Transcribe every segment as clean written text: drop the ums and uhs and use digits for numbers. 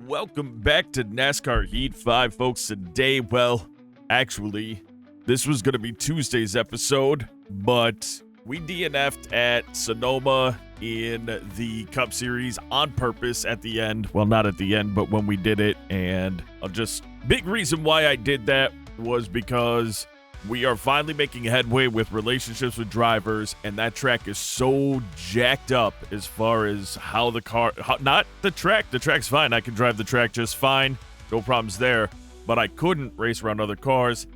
Welcome back to NASCAR Heat 5, folks. Today, well, actually, this was going to be Tuesday's episode, but we DNF'd at Sonoma in the Cup Series on purpose at the end. Well, not at the end, but when we did it. And big reason why I did that was because we are finally making headway with relationships with drivers, and that track is so jacked up as far as how the car, not the track. The track's fine. I can drive the track just fine. No problems there. But I couldn't race around other cars.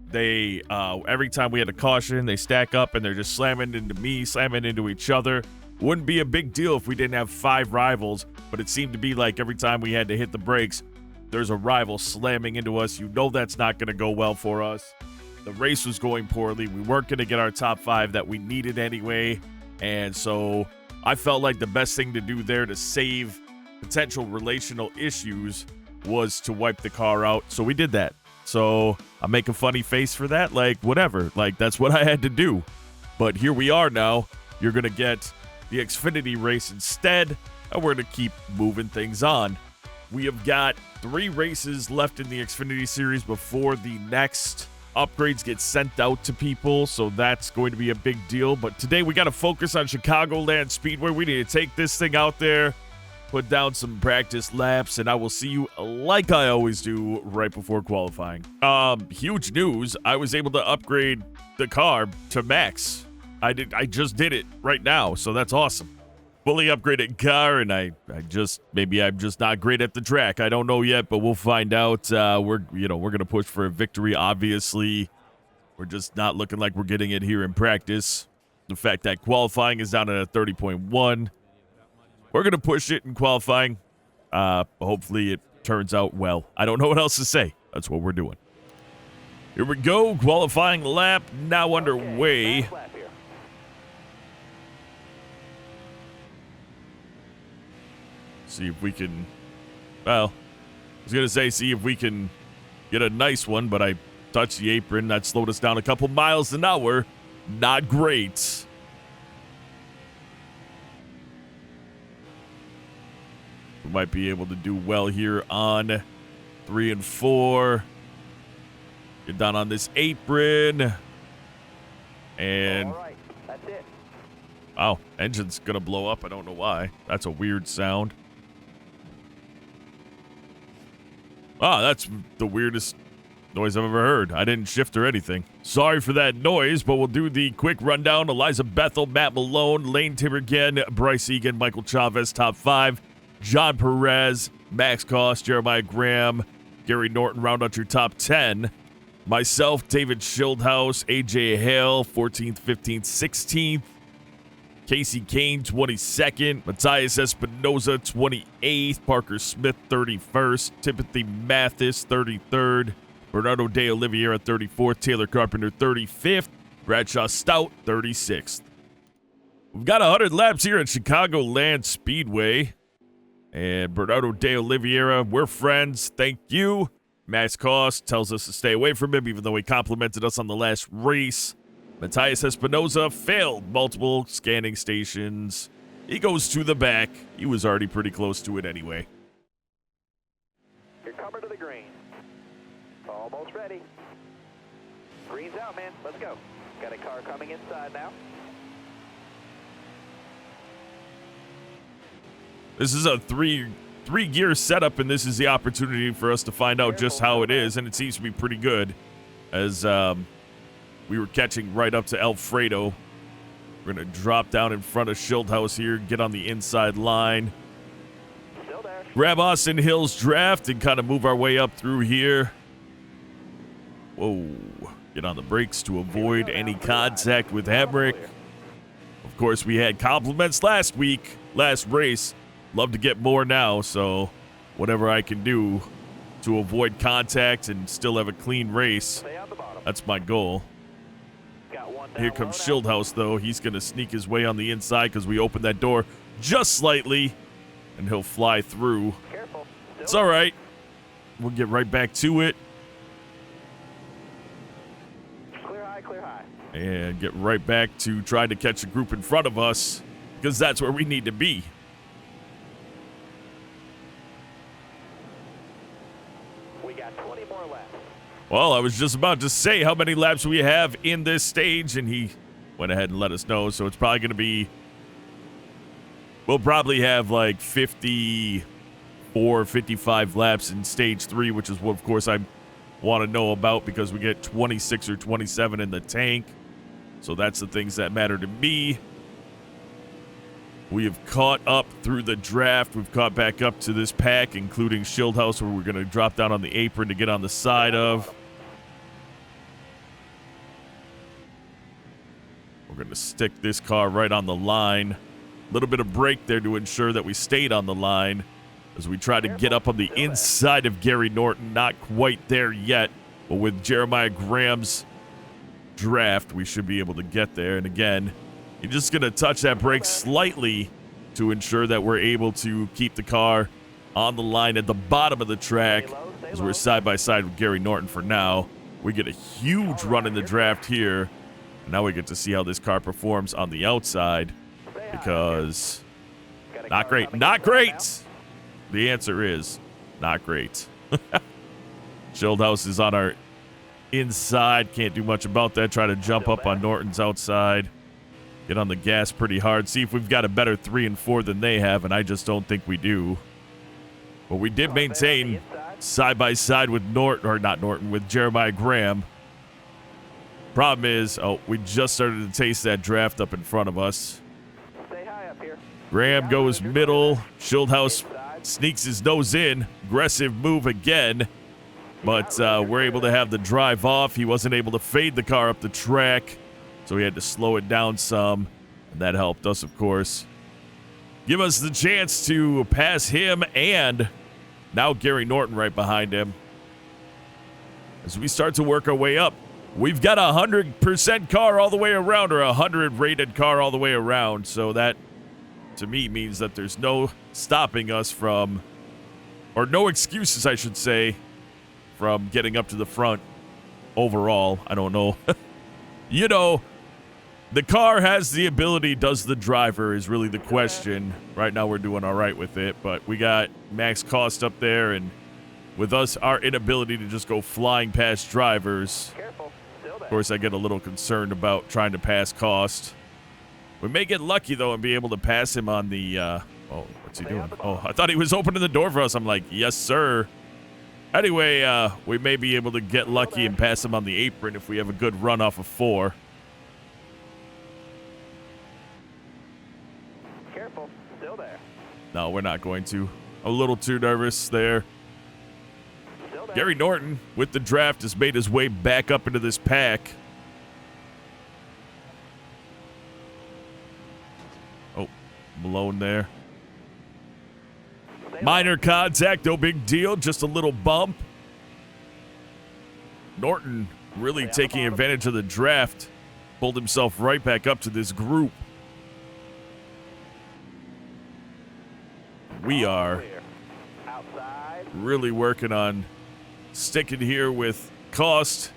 They, every time we had a caution, they stack up and they're just slamming into me, slamming into each other. Wouldn't be a big deal if we didn't have 5 rivals, but it seemed to be like every time we had to hit the brakes, there's a rival slamming into us. You know that's not going to go well for us. The race was going poorly. We weren't going to get our top 5 that we needed anyway. And so I felt like the best thing to do there to save potential relational issues was to wipe the car out. So we did that. So I make a funny face for that. Like, whatever. Like, that's what I had to do. But here we are now. You're going to get the Xfinity race instead. And we're going to keep moving things on. We have got 3 races left in the Xfinity series before the next upgrades get sent out to people, so that's going to be a big deal. But today we got to focus on Chicagoland Speedway. We need to take this thing out there, put down some practice laps, and I will see you like I always do right before qualifying. Huge news. I was able to upgrade the car to max. I just did it right now, so that's awesome. Fully upgraded car, and maybe I'm just not great at the track. I don't know yet, but we'll find out. We're gonna push for a victory. Obviously, we're just not looking like we're getting it here in practice. The fact that qualifying is down at a 30.1, we're gonna push it in qualifying. Hopefully, it turns out well. I don't know what else to say. That's what we're doing. Here we go. Qualifying lap now underway. See if we can, well, I was going to say see if we can get a nice one, but I touched the apron. That slowed us down a couple miles an hour. Not great. We might be able to do well here on 3 and 4. Get down on this apron. And, all right, that's it. Wow, engine's going to blow up. I don't know why. That's a weird sound. Ah, that's the weirdest noise I've ever heard. I didn't shift or anything. Sorry for that noise, but we'll do the quick rundown. Eliza Bethel, Matt Malone, Lane Timmergen, Bryce Egan, Michael Chavez, top 5. John Perez, Max Koss, Jeremiah Graham, Gary Norton round out your top 10. Myself, David Schildhouse, AJ Hale, 14th, 15th, 16th. Casey Kane, 22nd. Matthias Espinoza, 28th. Parker Smith, 31st. Timothy Mathis, 33rd. Bernardo De Oliveira, 34th. Taylor Carpenter, 35th. Bradshaw Stout, 36th. We've got 100 laps here at Chicagoland Speedway. And Bernardo De Oliveira, we're friends. Thank you. Max Koss tells us to stay away from him, even though he complimented us on the last race. Matthias Espinoza failed multiple scanning stations. He goes to the back. He was already pretty close to it anyway. You're coming to the green. Almost ready. Green's out, man. Let's go. Got a car coming inside now. This is a three-gear setup, and this is the opportunity for us to find out just how it is, and it seems to be pretty good, as we were catching right up to Alfredo. We're going to drop down in front of Schildhouse here, get on the inside line. Still there. Grab Austin Hill's draft and kind of move our way up through here. Whoa. Get on the brakes to avoid any contact with Hemrick. Of course, we had compliments last race. Love to get more now, so whatever I can do to avoid contact and still have a clean race, that's my goal. Here comes Schildhouse, though. He's going to sneak his way on the inside because we opened that door just slightly, and he'll fly through. It's all right. We'll get right back to it. Clear high. And get right back to trying to catch a group in front of us because that's where we need to be. Well, I was just about to say how many laps we have in this stage, and he went ahead and let us know. So it's probably going to be, we'll probably have like 54, 55 laps in stage 3, which is what, of course, I want to know about because we get 26 or 27 in the tank. So that's the things that matter to me. We have caught up through the draft. We've caught back up to this pack, including Shield House, where we're going to drop down on the apron to get on the side of. We're going to stick this car right on the line. A little bit of brake there to ensure that we stayed on the line as we try to get up on the inside of Gary Norton. Not quite there yet, but with Jeremiah Graham's draft, we should be able to get there. And again, you're just going to touch that brake slightly to ensure that we're able to keep the car on the line at the bottom of the track as we're side by side with Gary Norton for now. We get a huge run in the draft here. Now we get to see how this car performs on the outside because not great. Not great. The answer is not great. Shield House is on our inside. Can't do much about that. Try to jump up on Norton's outside. Get on the gas pretty hard. See if we've got a better 3 and 4 than they have, and I just don't think we do. But we did maintain side by side with with Jeremiah Graham. Problem is, we just started to taste that draft up in front of us. Graham goes middle. Shield House sneaks his nose in. Aggressive move again. But we're able to have the drive off. He wasn't able to fade the car up the track, so he had to slow it down some. And that helped us, of course. Give us the chance to pass him and now Gary Norton right behind him. As we start to work our way up, we've got a 100% car all the way around, or a 100 rated car all the way around. So that, to me, means that there's no stopping us from, or no excuses, I should say, from getting up to the front overall. I don't know. You know, the car has the ability, does the driver is really the question. Right now we're doing all right with it, but we got max cost up there, and with us, our inability to just go flying past drivers. Of course, I get a little concerned about trying to pass cost. We may get lucky, though, and be able to pass him on the, oh, what's he doing? Oh, I thought he was opening the door for us. I'm like, yes, sir. Anyway, we may be able to get lucky and pass him on the apron if we have a good run off of 4. Careful, still there. No, we're not going to. A little too nervous there. Gary Norton, with the draft, has made his way back up into this pack. Oh, Malone there. Minor contact, no big deal, just a little bump. Norton really taking advantage of the draft. Pulled himself right back up to this group. We are really working on sticking here with cost.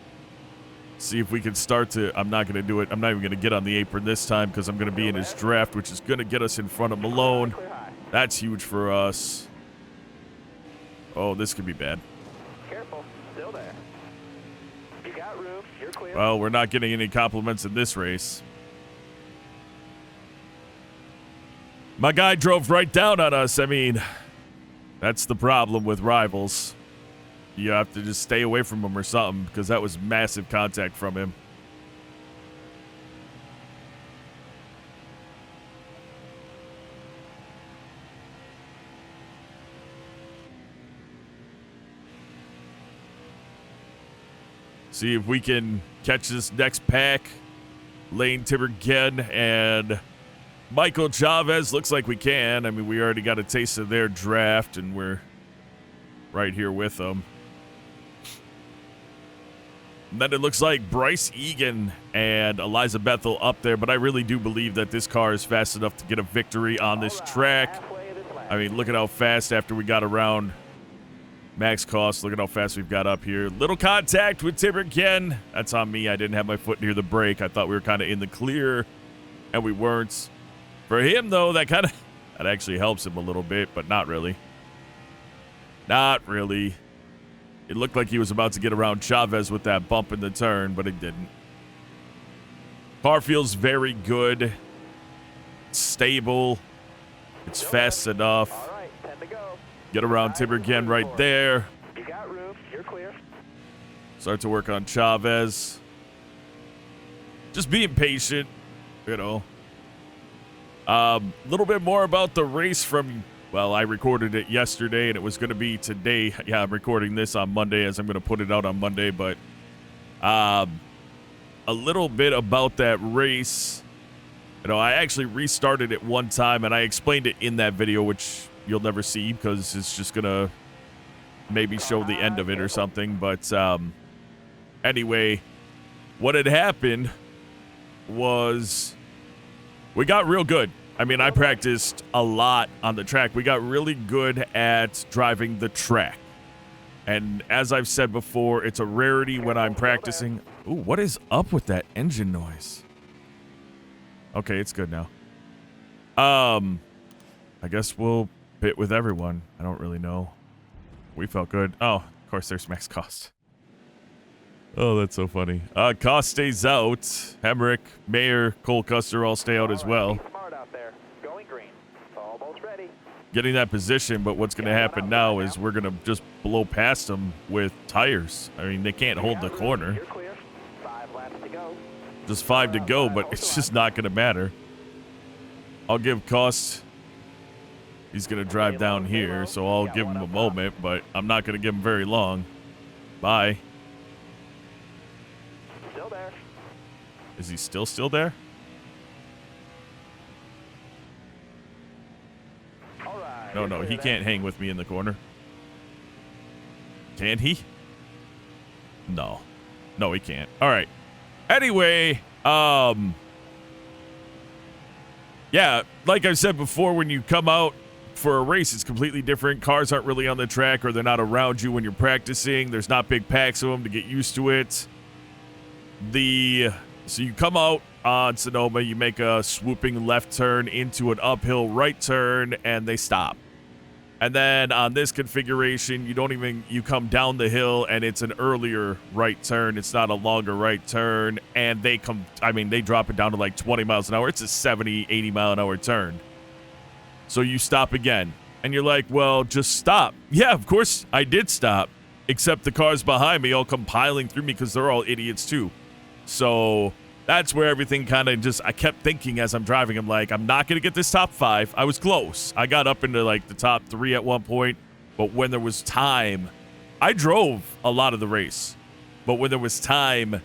See if we can start to, I'm not going to do it. I'm not even going to get on the apron this time because I'm going to be in his draft, which is going to get us in front of Malone. That's huge for us. Oh, this could be bad. Careful, still there. You got room, you're clear. Well, we're not getting any compliments in this race. My guy drove right down on us. I mean, that's the problem with rivals. You have to just stay away from him or something because that was massive contact from him. See if we can catch this next pack. Lane Tibergen and Michael Chavez. Looks like we can. I mean, we already got a taste of their draft, and we're right here with them. And then it looks like Bryce Egan and Eliza Bethel up there, but I really do believe that this car is fast enough to get a victory on this track. I mean, look at how fast after we got around max cost. Look at how fast we've got up here. Little contact with Tibergen. That's on me. I didn't have my foot near the brake. I thought we were kind of in the clear, and we weren't. For him, though, that actually helps him a little bit, but not really. Not really. It looked like he was about to get around Chavez with that bump in the turn, but it didn't. Car feels very good. It's stable. It's fast enough. All right, 10 to go. Get around Tim again right there. You got room. You're clear. Start to work on Chavez. Just being patient, you know. A little bit more about the race from, well, I recorded it yesterday and it was going to be today. Yeah, I'm recording this on Monday as I'm going to put it out on Monday, but a little bit about that race. You know, I actually restarted it one time and I explained it in that video, which you'll never see because it's just going to maybe show the end of it or something. But anyway, what had happened was we got real good. I mean, I practiced a lot on the track. We got really good at driving the track. And as I've said before, it's a rarity when I'm practicing. Ooh, what is up with that engine noise? Okay, it's good now. I guess we'll pit with everyone. I don't really know. We felt good. Oh, of course, there's max cost. Oh, that's so funny. Cost stays out. Hemrick, Mayer, Cole Custer all stay out as well. Smart out there. Going green. Almost ready. Getting that position, but what's going to happen now is we're going to just blow past them with tires. I mean, they can't hold the corner. You're clear. 5 laps to go. Just 5 to go, but it's just not going to matter. I'll give Cost. He's going to drive down here, so I'll give him a moment, but I'm not going to give him very long. Bye. Still there. Is he still there? All right. No, he can't hang with me in the corner. Can he? No, he can't. All right. Anyway, yeah, like I said before, when you come out for a race, it's completely different. Cars aren't really on the track or they're not around you when you're practicing. There's not big packs of them to get used to it. So you come out on Sonoma, you make a swooping left turn into an uphill right turn, and they stop. And then on this configuration, you come down the hill and it's an earlier right turn. It's not a longer right turn. And they drop it down to like 20 miles an hour. It's a 70, 80 mile an hour turn. So you stop again and you're like, well, just stop. Yeah, of course I did stop, except the cars behind me all come piling through me because they're all idiots too. So that's where everything kind of I kept thinking as I'm driving, I'm like, I'm not going to get this top 5. I was close. I got up into like the top 3 at one point, but when there was time, I drove a lot of the race, but when there was time,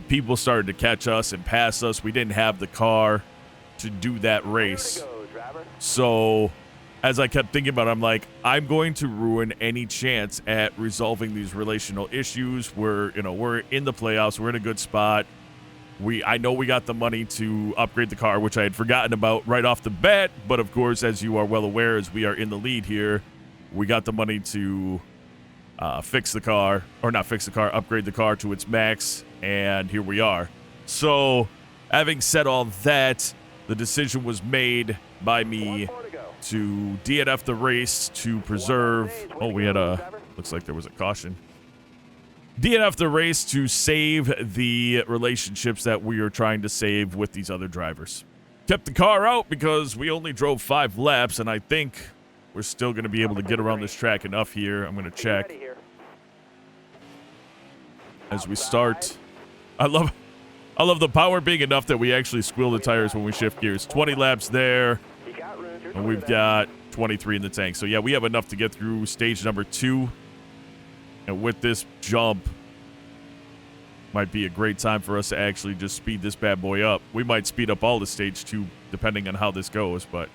people started to catch us and pass us. We didn't have the car to do that race. So as I kept thinking about it, I'm like, I'm going to ruin any chance at resolving these relational issues. We're in the playoffs. We're in a good spot. I know we got the money to upgrade the car, which I had forgotten about right off the bat. But of course, as you are well aware, as we are in the lead here, we got the money to upgrade the car to its max. And here we are. So having said all that, the decision was made by me to DNF the race to preserve. Oh, looks like there was a caution. DNF the race to save the relationships that we are trying to save with these other drivers. Kept the car out because we only drove 5 laps, and I think we're still going to be able to get around this track enough here. I'm going to check as we start. I love the power being enough that we actually squeal the tires when we shift gears. 20 laps there, and we've got 23 in the tank. So yeah, we have enough to get through stage number 2. And with this jump, might be a great time for us to actually just speed this bad boy up. We might speed up all the stage 2, depending on how this goes, but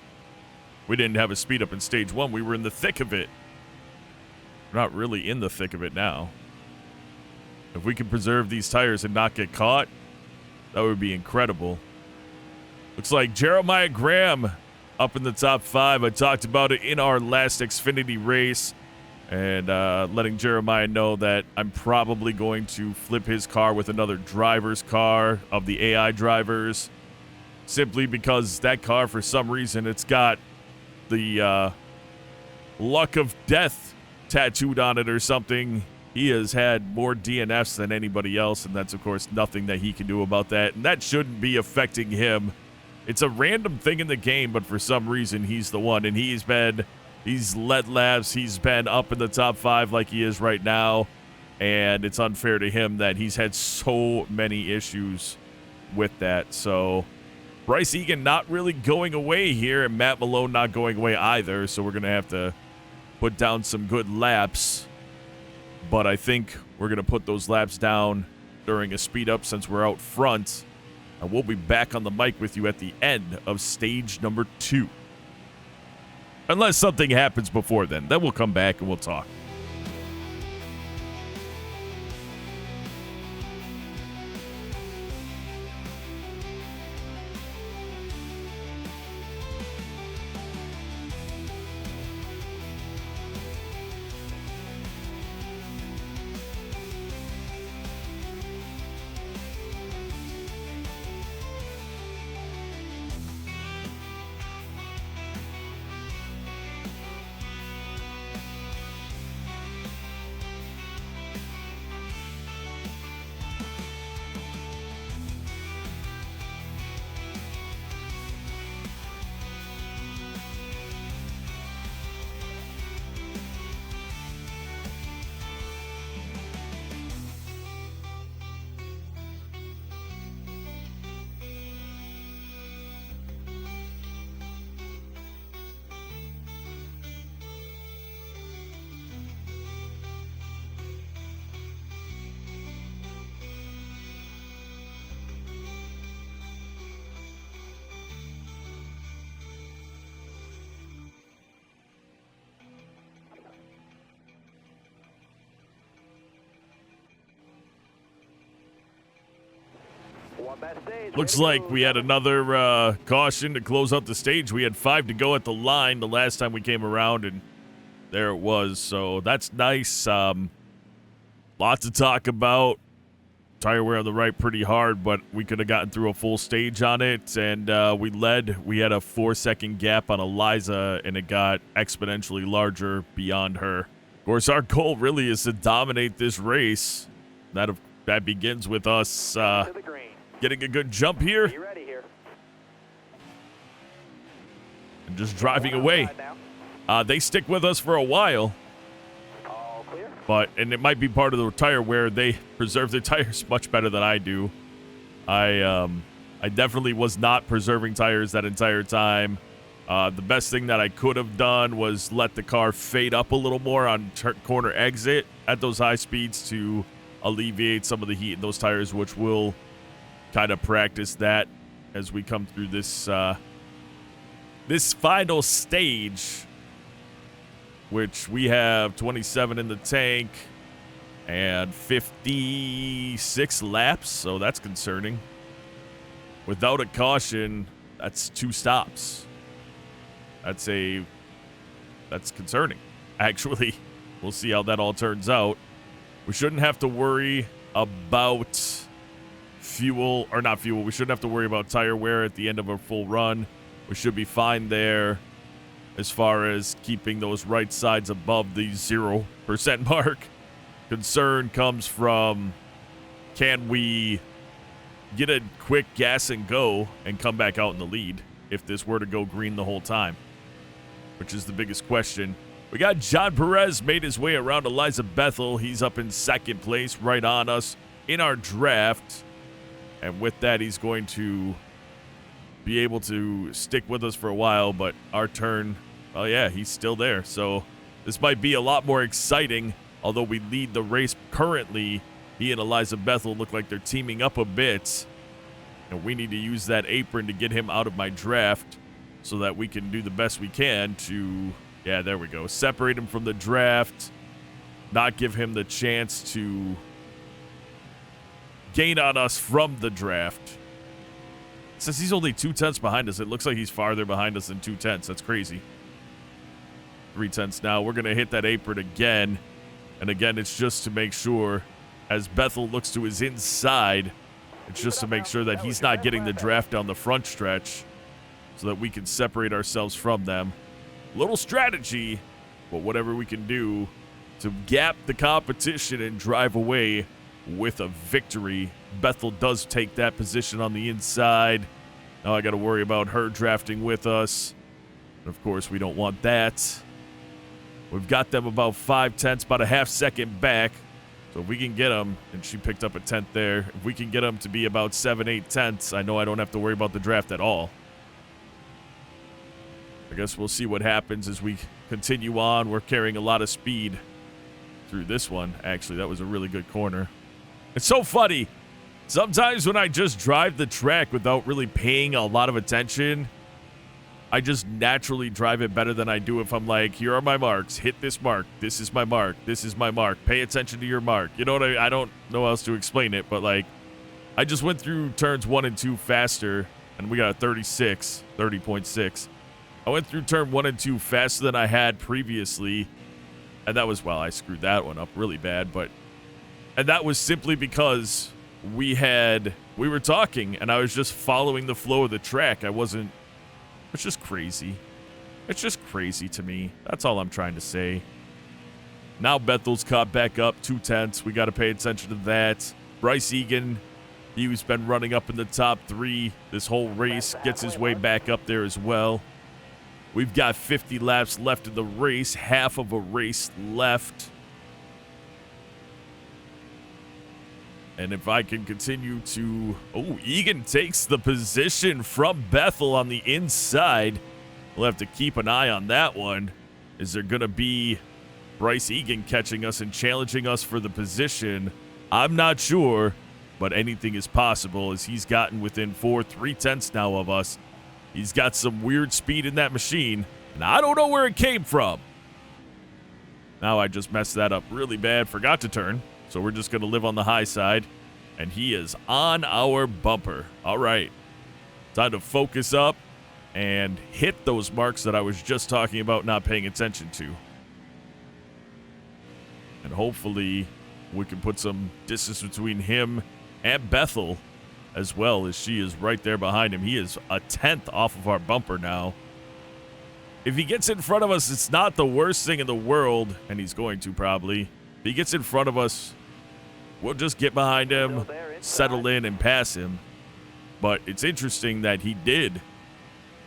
we didn't have a speed up in stage 1. We were in the thick of it. We're not really in the thick of it now. If we can preserve these tires and not get caught, that would be incredible. Looks like Jeremiah Graham up in the top 5. I talked about it in our last Xfinity race. And letting Jeremiah know that I'm probably going to flip his car with another driver's car of the AI drivers. Simply because that car, for some reason, it's got the luck of death tattooed on it or something. He has had more DNFs than anybody else, and that's, of course, nothing that he can do about that. And that shouldn't be affecting him. It's a random thing in the game, but for some reason, he's the one. And he's led laps. He's been up in the top 5 like he is right now. And it's unfair to him that he's had so many issues with that. So Bryce Egan not really going away here, and Matt Malone not going away either. So we're going to have to put down some good laps. But I think we're going to put those laps down during a speed up since we're out front. And we'll be back on the mic with you at the end of stage number 2. Unless something happens before then. Then we'll come back and we'll talk. Looks like we had another caution to close out the stage. We had 5 to go at the line the last time we came around, and there it was. So that's nice. Lots to talk about. Tire wear on the right pretty hard, but we could have gotten through a full stage on it, and we led. We had a 4-second gap on Eliza, and it got exponentially larger beyond her. Of course, our goal really is to dominate this race. That begins with us getting a good jump here. And just driving away. They stick with us for a while. And it might be part of the tire wear. They preserve their tires much better than I do. I definitely was not preserving tires that entire time. The best thing that I could have done was let the car fade up a little more on corner exit at those high speeds to alleviate some of the heat in those tires, which will kind of practice that as we come through this this final stage, which we have 27 in the tank and 56 laps, so that's concerning. Without a caution, that's 2 stops. That's concerning, actually. We'll see how that all turns out. We shouldn't have to worry about fuel, or not fuel. We shouldn't have to worry about tire wear at the end of a full run. We should be fine there as far as keeping those right sides above the 0% mark. Concern comes from, can we get a quick gas and go and come back out in the lead if this were to go green the whole time, which is the biggest question. We got John Perez made his way around Eliza Bethel. He's up in second place right on us in our draft. And with that, he's going to be able to stick with us for a while. But our turn, oh yeah, he's still there. So this might be a lot more exciting. Although we lead the race currently, he and Eliza Bethel look like they're teaming up a bit. And we need to use that apron to get him out of my draft so that we can do the best we can to... Yeah, there we go. Separate him from the draft. Not give him the chance to gain on us from the draft. Since he's only 2/10 behind us, it looks like he's farther behind us than 2/10. That's crazy. 3/10 now. We're going to hit that apron again. And again, it's just to make sure, as Bethel looks to his inside, it's just to make sure that he's not getting the draft down the front stretch so that we can separate ourselves from them. Little strategy, but whatever we can do to gap the competition and drive away with a victory. Bethel does take that position on the inside. Now I got to worry about her drafting with us. Of course, we don't want that. We've got them about 5/10, about a half second back. So if we can get them, and she picked up a 10th there, if we can get them to be about 7/8, I know I don't have to worry about the draft at all. I guess we'll see what happens as we continue on. We're carrying a lot of speed through this one. Actually, that was a really good corner. It's so funny. Sometimes when I just drive the track without really paying a lot of attention, I just naturally drive it better than I do if I'm like, here are my marks. Hit this mark. This is my mark. This is my mark. Pay attention to your mark. You know what I don't know how else to explain it, but like, I just went through turns 1 and 2 faster, and we got a 30.6. I went through turn 1 and 2 faster than I had previously, and that was, well, I screwed that one up really bad, and that was simply because we were talking, and I was just following the flow of the track. It's just crazy. It's just crazy to me. That's all I'm trying to say. Now Bethel's caught back up 2/10. We got to pay attention to that. Bryce Egan, he's been running up in the top 3 this whole race, gets his way back up there as well. We've got 50 laps left in the race, half of a race left. And if I can continue to... Oh, Egan takes the position from Bethel on the inside. We'll have to keep an eye on that one. Is there going to be Bryce Egan catching us and challenging us for the position? I'm not sure, but anything is possible as he's gotten within 3/10 now of us. He's got some weird speed in that machine, and I don't know where it came from. Now I just messed that up really bad. Forgot to turn. So we're just going to live on the high side. And he is on our bumper. All right. Time to focus up and hit those marks that I was just talking about not paying attention to. And hopefully we can put some distance between him and Bethel as well, as she is right there behind him. He is a 10th off of our bumper now. If he gets in front of us, it's not the worst thing in the world, and he's going to probably. If he gets in front of us, we'll just get behind him, settle in, and pass him. But it's interesting that he did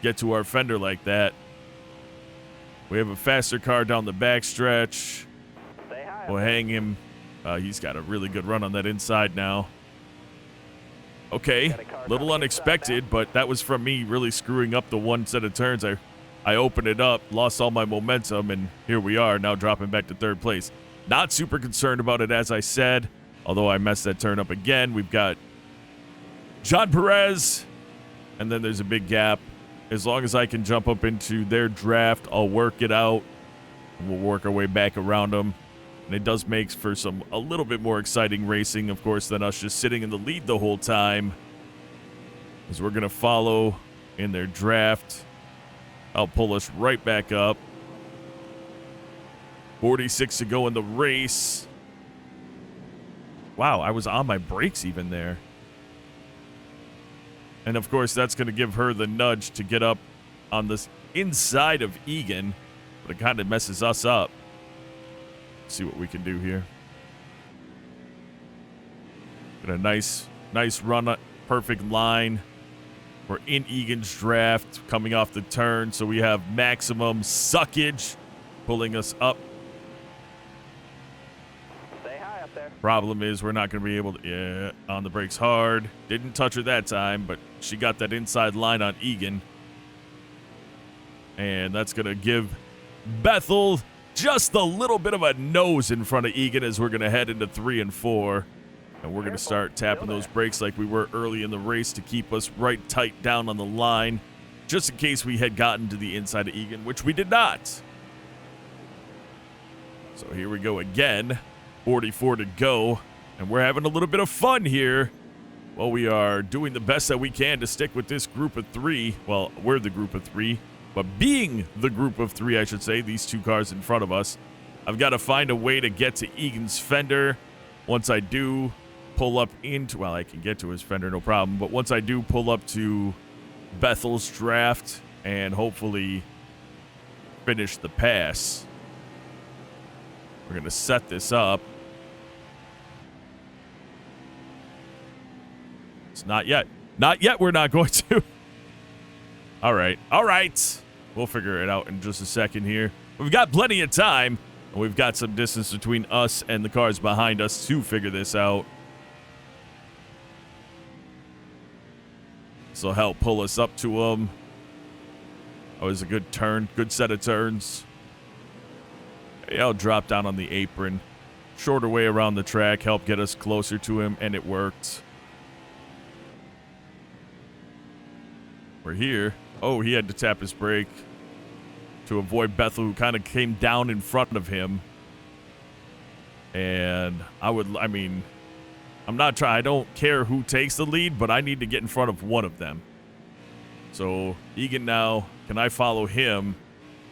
get to our fender like that. We have a faster car down the backstretch. We'll hang him. He's got a really good run on that inside now. Okay, a little unexpected, but that was from me really screwing up the one set of turns. I opened it up, lost all my momentum, and here we are now dropping back to 3rd place. Not super concerned about it, as I said. Although I messed that turn up again. We've got John Perez, and then there's a big gap. As long as I can jump up into their draft, I'll work it out, and we'll work our way back around them. And it does make for a little bit more exciting racing, of course, than us just sitting in the lead the whole time. As we're going to follow in their draft. I'll pull us right back up. 46 to go in the race. Wow, I was on my brakes even there. And of course, that's going to give her the nudge to get up on the inside of Egan, but it kind of messes us up. Let's see what we can do here. Got a nice run, perfect line. We're in Egan's draft, coming off the turn, so we have maximum suckage pulling us up. Problem is we're not going to be able to, on the brakes hard. Didn't touch her that time, but she got that inside line on Egan. And that's going to give Bethel just a little bit of a nose in front of Egan as we're going to head into 3 and 4. And we're going to start tapping those brakes like we were early in the race to keep us right tight down on the line, just in case we had gotten to the inside of Egan, which we did not. So here we go again. 44 to go, and we're having a little bit of fun here. Well, we are doing the best that we can to stick with this group of 3. Well, we're the group of 3, but being the group of 3, I should say, these 2 cars in front of us, I've got to find a way to get to Egan's fender. Once I do pull up into, well, I can get to his fender, no problem, but once I do pull up to Bethel's draft and hopefully finish the pass. We're going to set this up. It's not yet. Not yet, we're not going to. All right. All right. We'll figure it out in just a second here. We've got plenty of time. And we've got some distance between us and the cars behind us to figure this out. This will help pull us up to him. That was a good turn. Good set of turns. Yeah, I'll drop down on the apron. Shorter way around the track. Help get us closer to him. And it worked. We're here. Oh, he had to tap his brake to avoid Bethel, who kind of came down in front of him. And I'm not trying. I don't care who takes the lead, but I need to get in front of one of them. So, Egan now, can I follow him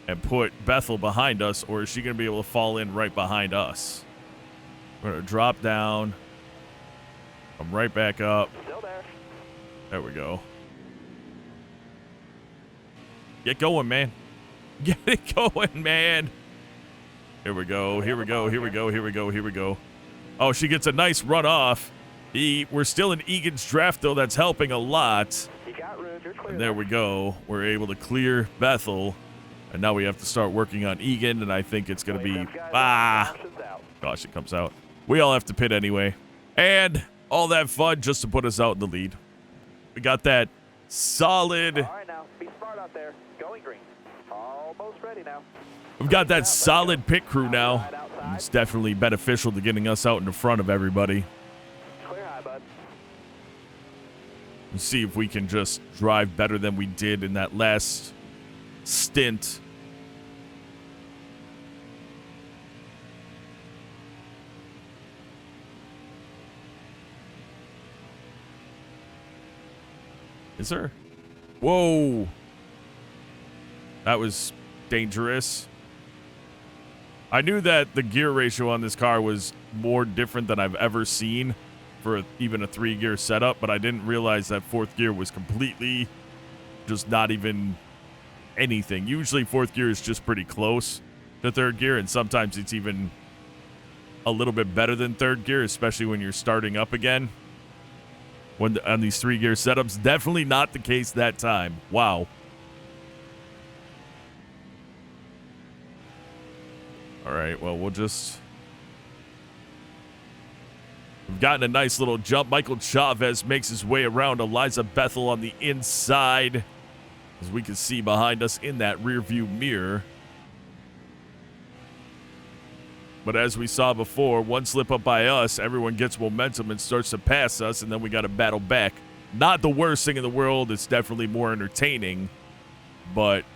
and put Bethel behind us, or is she going to be able to fall in right behind us? We're going to drop down. Come right back up. Still there. There we go. Get going, man. Get it going, man. Here we go. Here we go. Here we go. Here we go. Here we go. Oh, she gets a nice run off. We're still in Egan's draft, though. That's helping a lot. You got room. You're clear. And there we go. We're able to clear Bethel. And now we have to start working on Egan. And I think it's going to be... Gosh, it comes out. We all have to pit anyway. And all that fun just to put us out in the lead. We got that solid... All right, now. Be smart out there. Going green. Almost ready now. We've got that solid pit crew now. It's definitely beneficial to getting us out in the front of everybody. Clear high, bud. Let's see if we can just drive better than we did in that last stint. Is there? Whoa. That was dangerous. I knew that the gear ratio on this car was more different than I've ever seen for even a 3-gear setup, but I didn't realize that 4th gear was completely just not even anything. Usually 4th gear is just pretty close to 3rd gear, and sometimes it's even a little bit better than 3rd gear, especially when you're starting up again. On these 3-gear setups, definitely not the case that time. Wow. All right, well, we'll just... We've gotten a nice little jump. Michael Chavez makes his way around Eliza Bethel on the inside, as we can see behind us in that rear view mirror. But as we saw before, one slip up by us, everyone gets momentum and starts to pass us, and then we got to battle back. Not the worst thing in the world. It's definitely more entertaining, but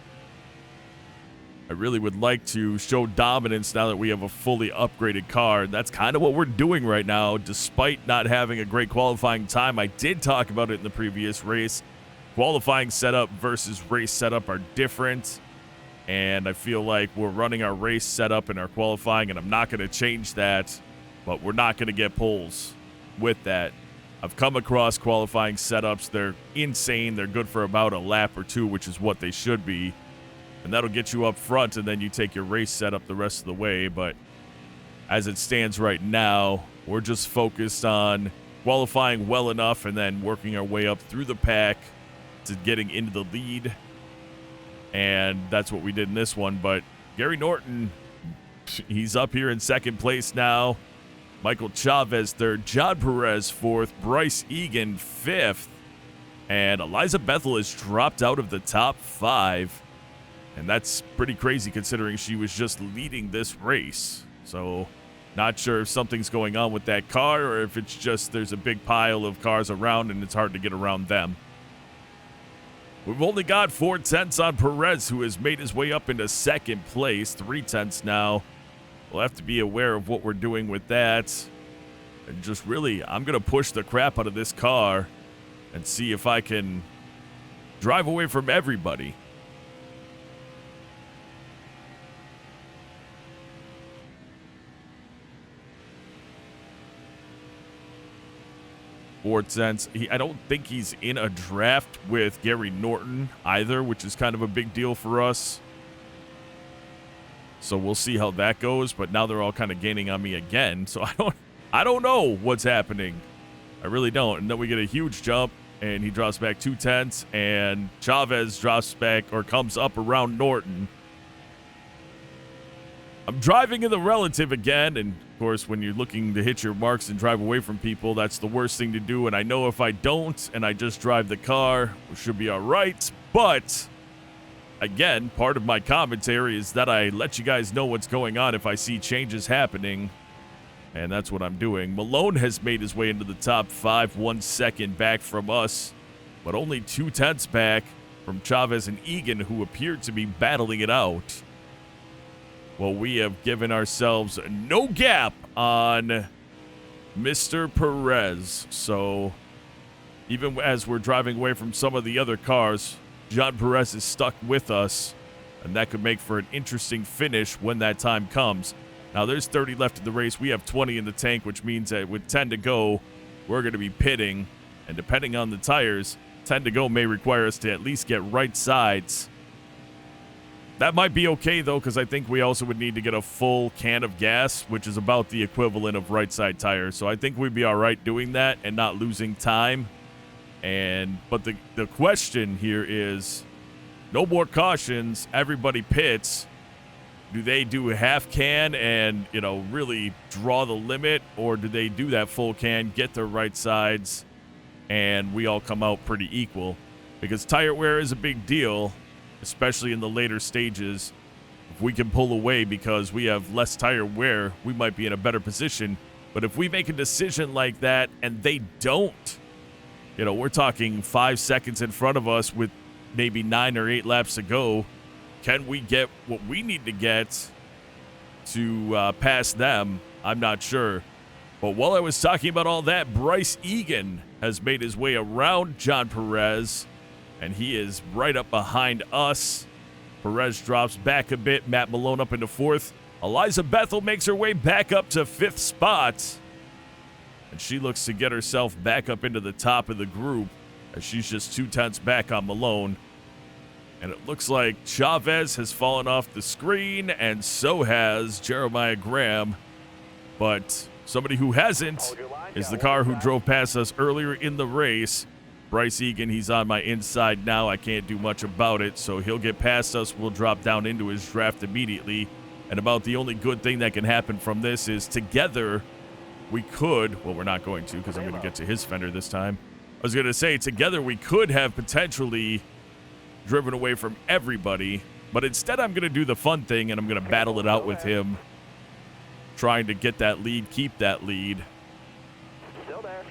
I really would like to show dominance now that we have a fully upgraded car. That's kind of what we're doing right now, despite not having a great qualifying time. I did talk about it in the previous race. Qualifying setup versus race setup are different, and I feel like we're running our race setup and our qualifying, and I'm not going to change that, but we're not going to get poles with that. I've come across qualifying setups. They're insane. They're good for about a lap or two, which is what they should be. And that'll get you up front, and then you take your race setup the rest of the way. But as it stands right now, we're just focused on qualifying well enough and then working our way up through the pack to getting into the lead. And that's what we did in this one. But Gary Norton, he's up here in second place now. Michael Chavez third, John Perez fourth, Bryce Egan fifth, and Eliza Bethel has dropped out of the top 5. And that's pretty crazy considering she was just leading this race. So not sure if something's going on with that car or if it's just there's a big pile of cars around and it's hard to get around them. We've only got 4 tenths on Perez, who has made his way up into second place. 3 tenths now. We'll have to be aware of what we're doing with that. And just really, I'm going to push the crap out of this car and see if I can drive away from everybody. Sense. I don't think he's in a draft with Gary Norton either, which is kind of a big deal for us. So we'll see how that goes, but now they're all kind of gaining on me again. So I don't know what's happening. I really don't. And then we get a huge jump, and he drops back 2/10, and Chavez drops back or comes up around Norton. I'm driving in the relative again, and of course, when you're looking to hit your marks and drive away from people, that's the worst thing to do. And I know if I don't, and I just drive the car, we should be all right. But again, part of my commentary is that I let you guys know what's going on if I see changes happening. And that's what I'm doing. Malone has made his way into the top 5, 1 second back from us, but only 2/10 back from Chavez and Egan, who appeared to be battling it out. Well, we have given ourselves no gap on Mr. Perez. So even as we're driving away from some of the other cars, John Perez is stuck with us, and that could make for an interesting finish when that time comes. Now, there's 30 left in the race. We have 20 in the tank, which means that with 10 to go, we're going to be pitting. And depending on the tires, 10 to go may require us to at least get right sides. That might be okay, though, because I think we also would need to get a full can of gas, which is about the equivalent of right side tires. So I think we'd be all right doing that and not losing time. But the question here is, no more cautions. Everybody pits. Do they do a half can and, really draw the limit? Or do they do that full can, get their right sides, and we all come out pretty equal? Because tire wear is a big deal, especially in the later stages. If we can pull away because we have less tire wear, we might be in a better position. But if we make a decision like that and they don't, we're talking 5 seconds in front of us with maybe 9 or 8 laps to go. Can we get what we need to get to pass them? I'm not sure. But while I was talking about all that, Bryce Egan has made his way around John Perez, and he is right up behind us. Perez drops back a bit. Matt Malone up into 4th. Eliza Bethel makes her way back up to 5th spot. And she looks to get herself back up into the top of the group as she's just 2/10 back on Malone. And it looks like Chavez has fallen off the screen, and so has Jeremiah Graham. But somebody who hasn't is the car who drove past us earlier in the race. Bryce Egan, he's on my inside now. I can't do much about it, so he'll get past us. We'll drop down into his draft immediately. And about the only good thing that can happen from this is together we could, well, we're not going to because I'm going to get to his fender this time. I was going to say, together we could have potentially driven away from everybody, but instead I'm going to do the fun thing, and I'm going to battle it out with him, trying to get that lead, keep that lead. Still there.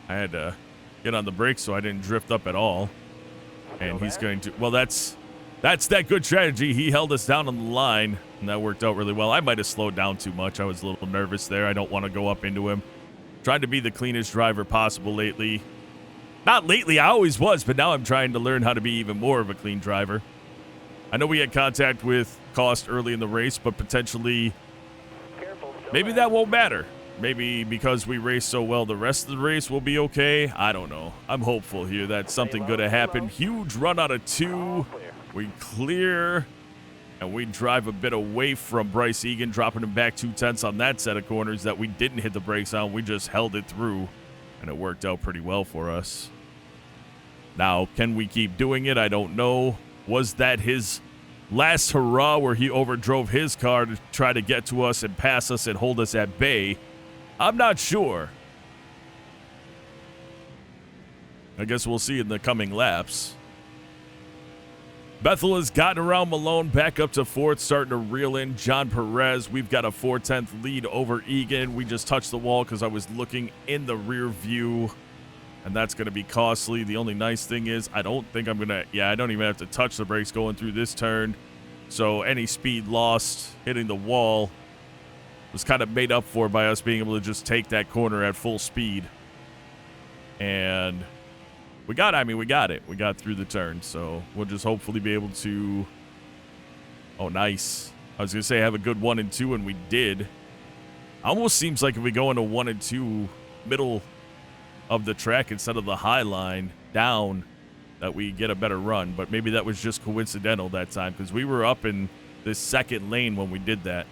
I had to get on the brakes so I didn't drift up at all. And he's going to, well, that's that good strategy. He held us down on the line, and that worked out really well. I might have slowed down too much. I was a little nervous there. I don't want to go up into him. Trying to be the cleanest driver possible lately. Not lately, I always was, but now I'm trying to learn how to be even more of a clean driver. I know we had contact with Cost early in the race, but potentially maybe that won't matter. Maybe because we raced so well, the rest of the race will be okay. I don't know. I'm hopeful here that something good to happen. Huge run out of 2. We clear, and we drive a bit away from Bryce Egan, dropping him back 2/10 on that set of corners that we didn't hit the brakes on. We just held it through, and it worked out pretty well for us. Now, can we keep doing it? I don't know. Was that his last hurrah where he overdrove his car to try to get to us and pass us and hold us at bay? I'm not sure. I guess we'll see in the coming laps. Bethel has gotten around Malone back up to 4th, starting to reel in John Perez. We've got a 4/10 lead over Egan. We just touched the wall because I was looking in the rear view, and that's going to be costly. The only nice thing is I don't think I'm going to, I don't even have to touch the brakes going through this turn. So any speed lost hitting the wall was kind of made up for by us being able to just take that corner at full speed. And we got it. We got through the turn, so we'll just hopefully be able to, oh, nice. I was going to say have a good 1 and 2, and we did. Almost seems like if we go into 1 and 2 middle of the track instead of the high line down, that we get a better run, but maybe that was just coincidental that time because we were up in this second lane when we did that.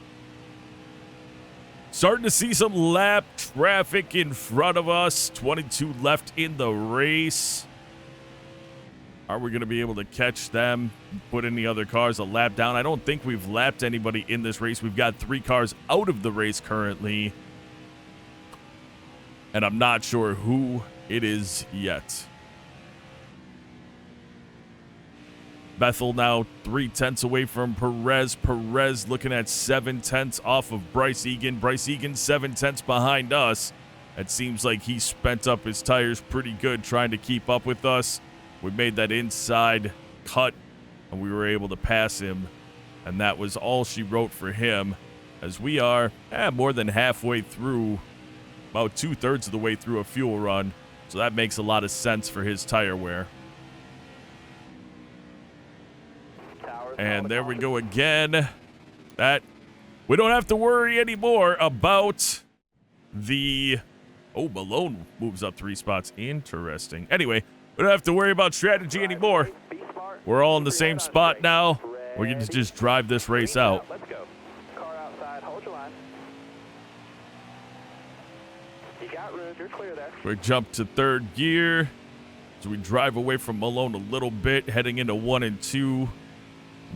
Starting to see some lap traffic in front of us. 22 left in the race. Are we going to be able to catch them, put any other cars a lap down? I don't think we've lapped anybody in this race. We've got 3 cars out of the race currently. And I'm not sure who it is yet. Bethel now 3/10 away from Perez. Perez looking at 7/10 off of Bryce Egan. Bryce Egan 7/10 behind us. It seems like he spent up his tires pretty good trying to keep up with us. We made that inside cut and we were able to pass him. And that was all she wrote for him, as we are more than halfway through, about 2/3 of the way through a fuel run. So that makes a lot of sense for his tire wear. And there we go again. That we don't have to worry anymore about the... Oh, Malone moves up 3 spots. Interesting. Anyway, we don't have to worry about strategy anymore. We're all in the same spot now. We're going to just drive this race out. Let's go. Car outside. Hold your line. You got room. You're clear there. We jump to 3rd gear. So we drive away from Malone a little bit, heading into 1 and 2.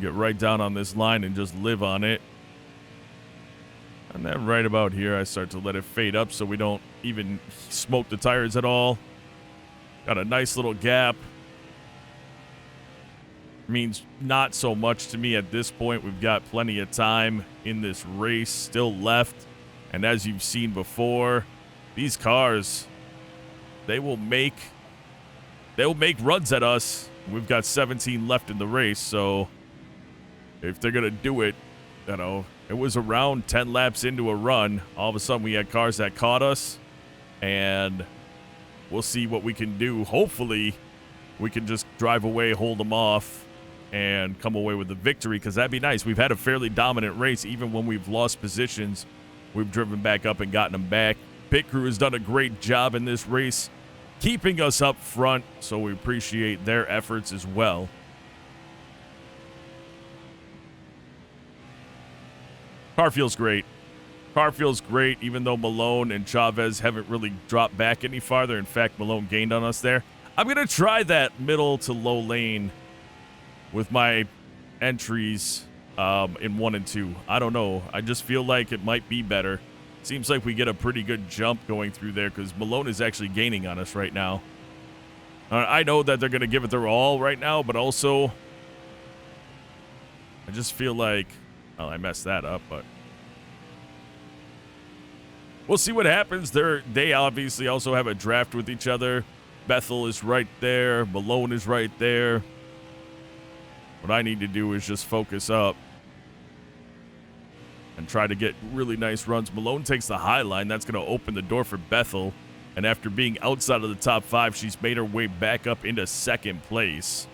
Get right down on this line and just live on it. And then right about here, I start to let it fade up so we don't even smoke the tires at all. Got a nice little gap. Means not so much to me at this point. We've got plenty of time in this race still left. And as you've seen before, these cars, they will make runs at us. We've got 17 left in the race, so if they're going to do it, you know, it was around 10 laps into a run. All of a sudden, we had cars that caught us, and we'll see what we can do. Hopefully, we can just drive away, hold them off, and come away with the victory, because that'd be nice. We've had a fairly dominant race. Even when we've lost positions, we've driven back up and gotten them back. Pit crew has done a great job in this race, keeping us up front, so we appreciate their efforts as well. Car feels great. Car feels great, even though Malone and Chavez haven't really dropped back any farther. In fact, Malone gained on us there. I'm going to try that middle to low lane with my entries in 1 and 2. I don't know. I just feel like it might be better. Seems like we get a pretty good jump going through there because Malone is actually gaining on us right now. I know that they're going to give it their all right now, but also I just feel like... Well, I messed that up, but we'll see what happens. They obviously also have a draft with each other. Bethel is right there. Malone is right there. What I need to do is just focus up and try to get really nice runs. Malone takes the high line. That's going to open the door for Bethel. And after being outside of the top 5, she's made her way back up into 2nd place.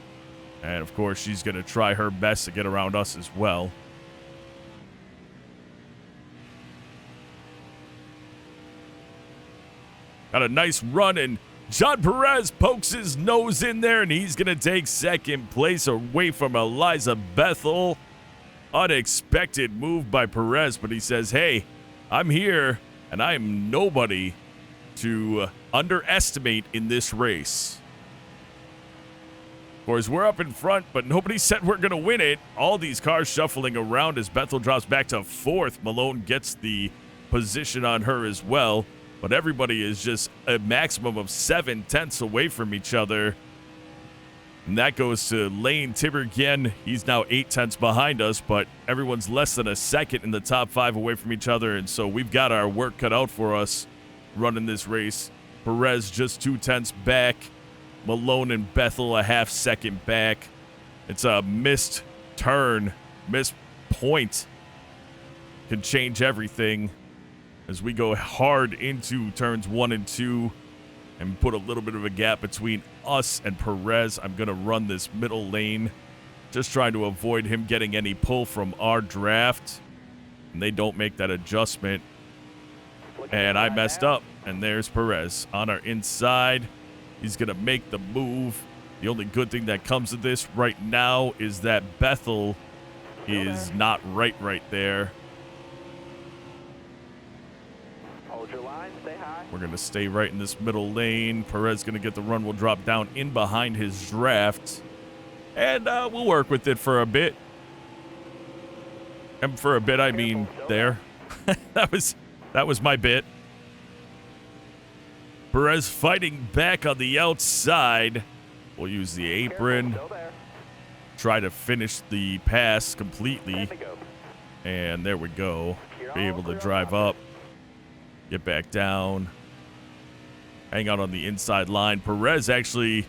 And, of course, she's going to try her best to get around us as well. Got a nice run, and John Perez pokes his nose in there, and he's going to take 2nd place away from Eliza Bethel. Unexpected move by Perez, but he says, hey, I'm here, and I am nobody to underestimate in this race. Of course, we're up in front, but nobody said we're going to win it. All these cars shuffling around as Bethel drops back to 4th. Malone gets the position on her as well. But everybody is just a maximum of 7/10 away from each other. And that goes to Lane Tibergen. He's now 8/10 behind us, but everyone's less than a second in the top 5 away from each other. And so we've got our work cut out for us running this race. Perez just 2/10 back. Malone and Bethel a half second back. It's a missed turn, missed point. Can change everything. As we go hard into turns 1 and 2 and put a little bit of a gap between us and Perez. I'm going to run this middle lane, just trying to avoid him getting any pull from our draft. And they don't make that adjustment. And I messed up. And there's Perez on our inside. He's going to make the move. The only good thing that comes of this right now is that Bethel is not right there. Hold your line, stay high. We're going to stay right in this middle lane. Perez going to get the run. We'll drop down in behind his draft. And we'll work with it for a bit. And for a bit, I mean there. that was my bit. Perez fighting back on the outside. We'll use the apron. Try to finish the pass completely. And there we go. Be able to drive up. Get back down. Hang out on the inside line. Perez actually,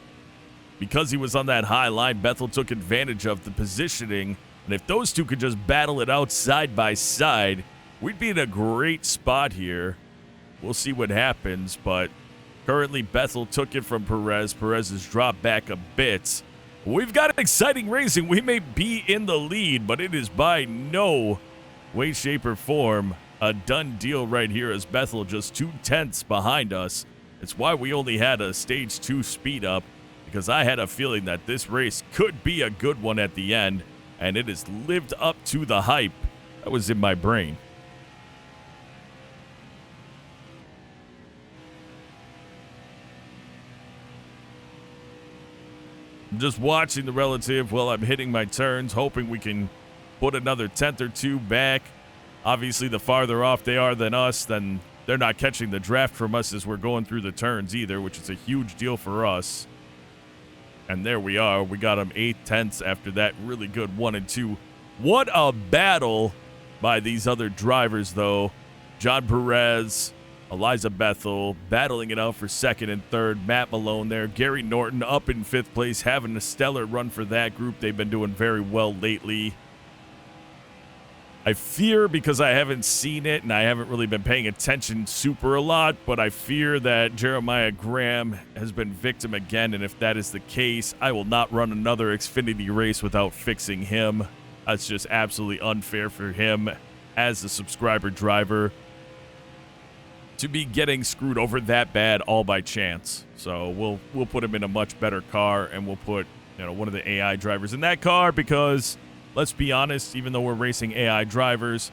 because he was on that high line, Bethel took advantage of the positioning. And if those two could just battle it out side by side, we'd be in a great spot here. We'll see what happens, but currently Bethel took it from Perez. Perez has dropped back a bit. We've got exciting racing. We may be in the lead, but it is by no way, shape, or form a done deal right here, as Bethel just 2/10 behind us. It's why we only had a stage 2 speed up, because I had a feeling that this race could be a good one at the end, and it has lived up to the hype that was in my brain. I'm just watching the relative while I'm hitting my turns, hoping we can put another 10th or 2 back. Obviously, the farther off they are than us, then they're not catching the draft from us as we're going through the turns either, which is a huge deal for us. And there we are. We got them 8/10 after that really good 1 and 2. What a battle by these other drivers, though. John Perez, Eliza Bethel battling it out for 2nd and 3rd. Matt Malone there. Gary Norton up in 5th place, having a stellar run for that group. They've been doing very well lately. I fear, because I haven't seen it and I haven't really been paying attention super a lot, but I fear that Jeremiah Graham has been victim again, and if that is the case, I will not run another Xfinity race without fixing him. That's just absolutely unfair for him as a subscriber driver to be getting screwed over that bad all by chance. So we'll put him in a much better car, and we'll put, you know, one of the AI drivers in that car, because let's be honest, even though we're racing AI drivers,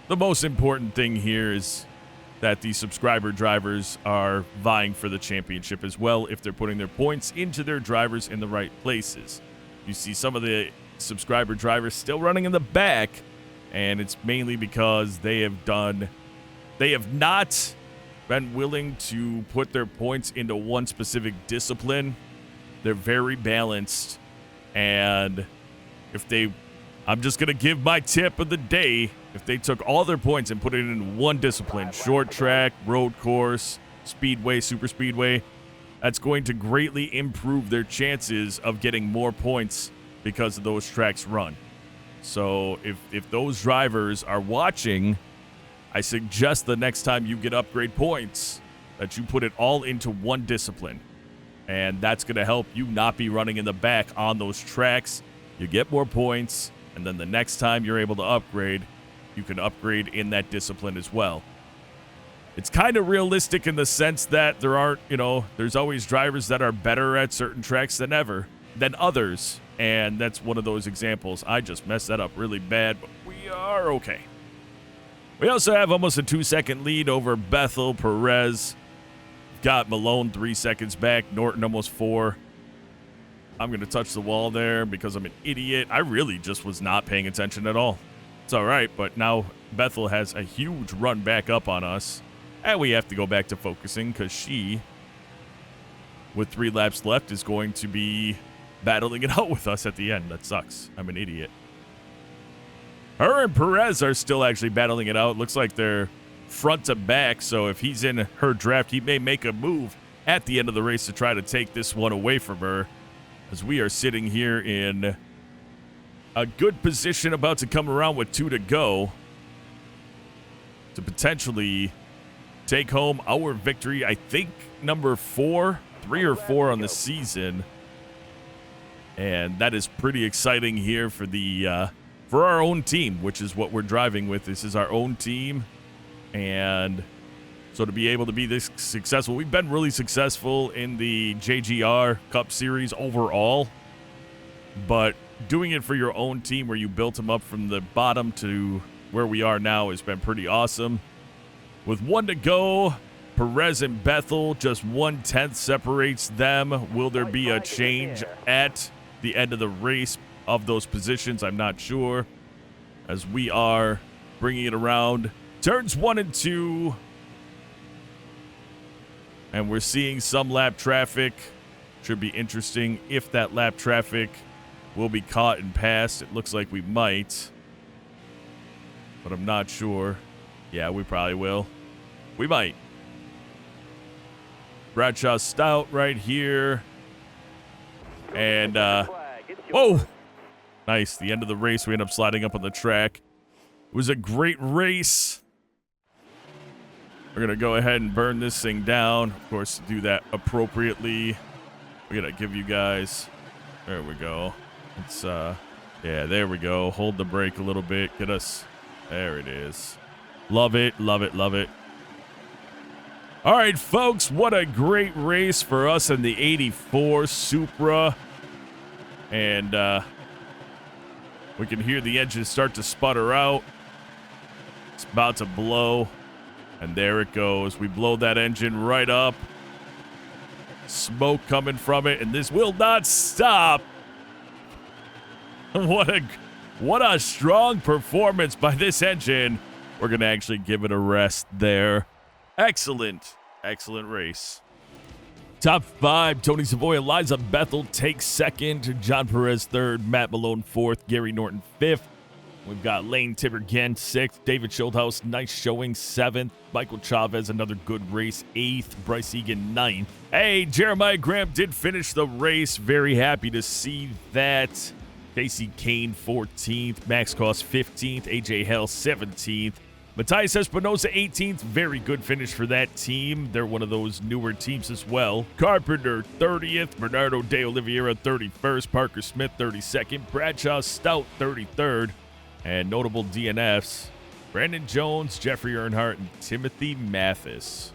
the most important thing here is that the subscriber drivers are vying for the championship as well if they're putting their points into their drivers in the right places. You see some of the subscriber drivers still running in the back, and it's mainly because they have not been willing to put their points into one specific discipline. They're very balanced, and I'm just going to give my tip of the day. If they took all their points and put it in one discipline, short track, road course, speedway, super speedway, that's going to greatly improve their chances of getting more points because of those tracks run. So if those drivers are watching, I suggest the next time you get upgrade points that you put it all into one discipline. And that's going to help you not be running in the back on those tracks. You get more points, and then the next time you're able to upgrade, you can upgrade in that discipline as well. It's kind of realistic in the sense that there's always drivers that are better at certain tracks than others, and that's one of those examples. I just messed that up really bad, but we are okay. We also have almost a 2-second lead over Bethel. Perez got Malone 3 seconds back, Norton almost 4. I'm going to touch the wall there because I'm an idiot. I really just was not paying attention at all. It's all right, but now Bethel has a huge run back up on us. And we have to go back to focusing because she, with 3 laps left, is going to be battling it out with us at the end. That sucks. I'm an idiot. Her and Perez are still actually battling it out. Looks like they're front to back, so if he's in her draft, he may make a move at the end of the race to try to take this one away from her, as we are sitting here in a good position, about to come around with 2 to go to potentially take home our victory. I think number 3 or 4 on the season, and that is pretty exciting here for our own team, which is what we're driving with. This is our own team, and So to be able to be this successful, we've been really successful in the JGR Cup Series overall, but doing it for your own team where you built them up from the bottom to where we are now has been pretty awesome. With 1 to go, Perez and Bethel, just 1/10 separates them. Will there be a change at the end of the race of those positions? I'm not sure, as we are bringing it around. Turns 1 and 2. And we're seeing some lap traffic. Should be interesting if that lap traffic will be caught and passed. It looks like we might, but I'm not sure. Yeah, we probably will. We might. Bradshaw Stout right here. And, whoa! Nice. The end of the race, we end up sliding up on the track. It was a great race. We're going to go ahead and burn this thing down. Of course, do that appropriately. We're going to give you guys... There we go. It's, yeah, there we go. Hold the brake a little bit. Get us... There it is. Love it, love it, love it. All right, folks, what a great race for us in the 84 Supra. And we can hear the engine start to sputter out. It's about to blow. And there it goes. We blow that engine right up. Smoke coming from it, and this will not stop. What a strong performance by this engine. We're going to actually give it a rest there. Excellent race. Top 5, Tony Savoy, Eliza Bethel takes 2nd, John Perez 3rd, Matt Malone 4th, Gary Norton 5th. We've got Lane Tibbergen 6th, David Schulthouse, nice showing 7th, Michael Chavez, another good race 8th, Bryce Egan 9th. Hey, Jeremiah Graham did finish the race. Very happy to see that. Casey Kane 14th, Max Koss 15th, AJ Hell 17th. Matthias Espinosa 18th, very good finish for that team. They're one of those newer teams as well. Carpenter 30th, Bernardo De Oliveira 31st, Parker Smith 32nd, Bradshaw Stout 33rd, and notable DNFs, Brandon Jones, Jeffrey Earnhardt, and Timothy Mathis.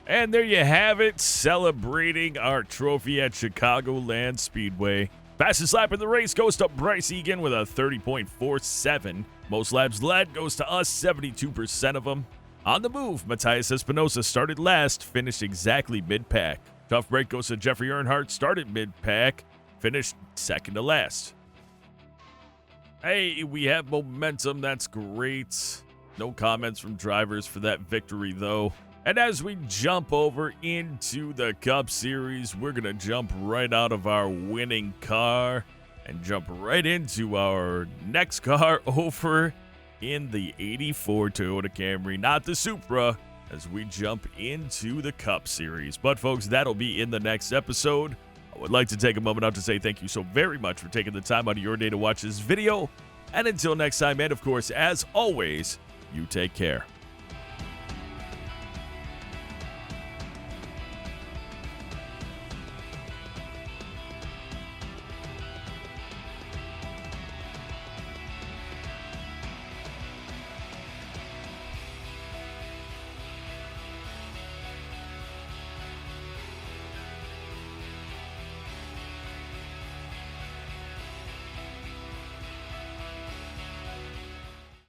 And there you have it, celebrating our trophy at Chicagoland Speedway. Fastest lap in the race goes to Bryce Egan with a 30.47. Most laps led goes to us, 72% of them. On the move, Matthias Espinosa started last, finished exactly mid-pack. Tough break goes to Jeffrey Earnhardt, started mid-pack, finished second to last. Hey, we have momentum, that's great. No comments from drivers for that victory, though. And as we jump over into the Cup Series, we're going to jump right out of our winning car and jump right into our next car over in the 84 Toyota Camry, not the Supra, as we jump into the Cup Series. But folks, that'll be in the next episode. I would like to take a moment out to say thank you so very much for taking the time out of your day to watch this video. And until next time, and of course, as always, you take care.